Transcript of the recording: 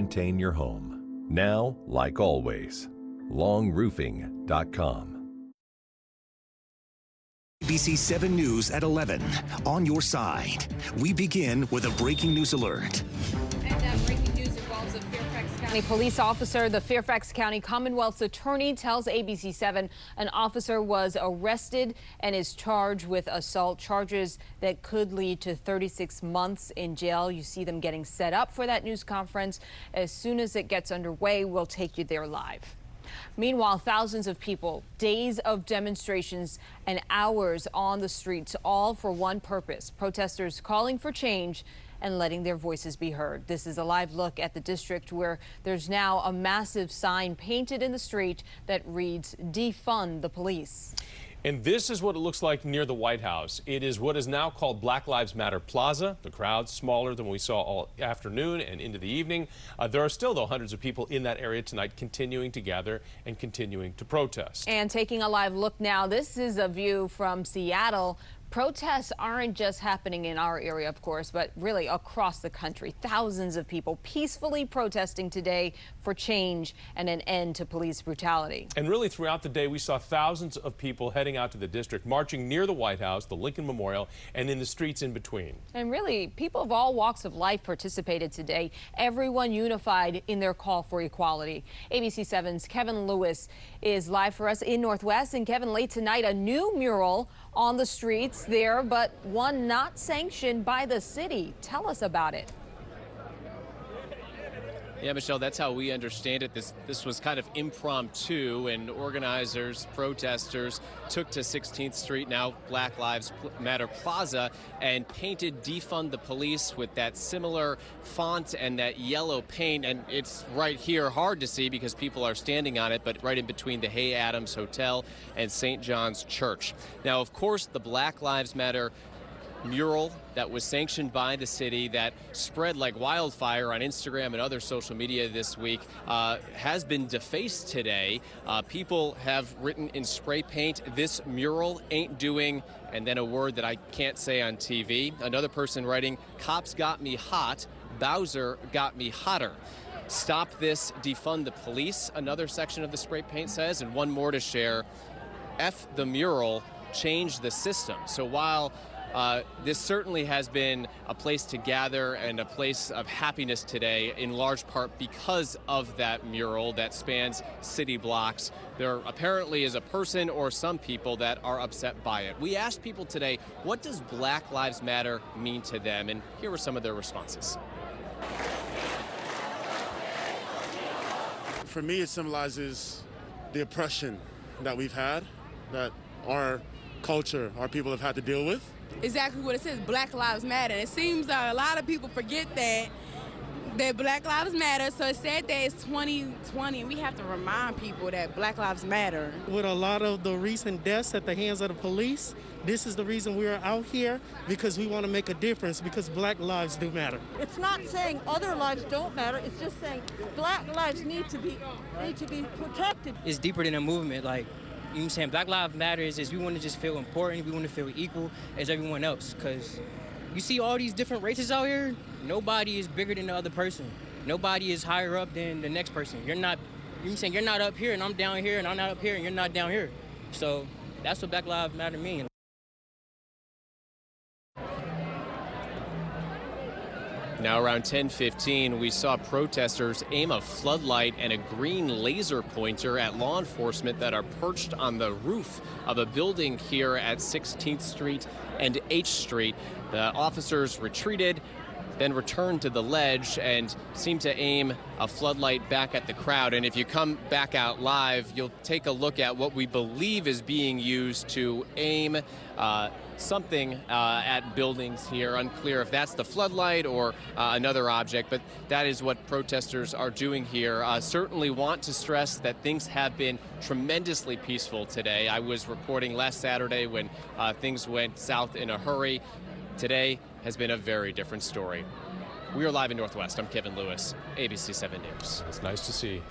Maintain your home. Now, like always, longroofing.com. ABC 7 News at 11. On your side. We begin with a breaking news alert. And that breaking news involves a Fairfax County police officer. The Fairfax County Commonwealth's attorney tells ABC 7 an officer was arrested and is charged with assault charges that could lead to 36 months in jail. You see them getting set up for that news conference. As soon as it gets underway, we'll take you there live. Meanwhile, thousands of people, days of demonstrations and hours on the streets, all for one purpose: protesters calling for change and letting their voices be heard. This is a live look at the district where there's now a massive sign painted in the street that reads, "Defund the police." And this is what it looks like near the White House. It is what is now called Black Lives Matter Plaza. The crowd's smaller than we saw all afternoon and into the evening. There are still, though, hundreds of people in that area tonight continuing to gather and continuing to protest. And taking a live look now, this is a view from Seattle. Protests aren't just happening in our area, of course, but really across the country. Thousands of people peacefully protesting today for change and an end to police brutality. And really throughout the day, we saw thousands of people heading out to the district, marching near the White House, the Lincoln Memorial, and in the streets in between. And really, people of all walks of life participated today, everyone unified in their call for equality. ABC 7's Kevin Lewis is live for us in Northwest. And Kevin, late tonight, a new mural on the streets there, but one not sanctioned by the city. Tell us about it. Yeah, Michelle, that's how we understand it. This was kind of impromptu, and organizers, protesters took to 16th Street, now Black Lives Matter Plaza, and painted "Defund the Police" with that similar font and that yellow paint. And it's right here, hard to see because people are standing on it, but right in between the Hay Adams Hotel and St. John's Church. Now, of course, the Black Lives Matter mural that was sanctioned by the city that spread like wildfire on Instagram and other social media this week has been defaced today. People have written in spray paint, "This mural ain't doing," and then a word that I can't say on TV. Another person writing, "Cops got me hot, Bowser got me hotter." "Stop this, defund the police," another section of the spray paint says, and one more to share, "F the mural, change the system." So while this certainly has been a place to gather and a place of happiness today, in large part because of that mural that spans city blocks, there apparently is a person or some people that are upset by it. We asked people today, what does Black Lives Matter mean to them? And here were some of their responses. For me, it symbolizes the oppression that we've had, that our culture, our people have had to deal with. Exactly what it says, Black Lives Matter. It seems a lot of people forget that Black Lives Matter, so it's sad that it's 2020, and we have to remind people that Black Lives Matter. With a lot of the recent deaths at the hands of the police, this is the reason we're out here, because we want to make a difference, because Black lives do matter. It's not saying other lives don't matter, it's just saying Black lives need to be protected. It's deeper than a movement, like, you know what I'm saying? Black Lives Matter is we want to just feel important. We want to feel equal as everyone else. Because you see all these different races out here, nobody is bigger than the other person. Nobody is higher up than the next person. You're not, you know what I'm saying? You're not up here and I'm down here and I'm not up here and you're not down here. So that's what Black Lives Matter means. Now around 10:15, we saw protesters aim a floodlight and a green laser pointer at law enforcement that are perched on the roof of a building here at 16th Street and H Street. The officers retreated, then returned to the ledge and seemed to aim a floodlight back at the crowd. And if you come back out live, you'll take a look at what we believe is being used to aim something at buildings here. Unclear if that's the floodlight or another object, but that is what protesters are doing here. Certainly want to stress that things have been tremendously peaceful today. I was reporting last Saturday when things went south in a hurry. Today has been a very different story. We are live in Northwest. I'm Kevin Lewis, ABC 7 News. It's nice to see.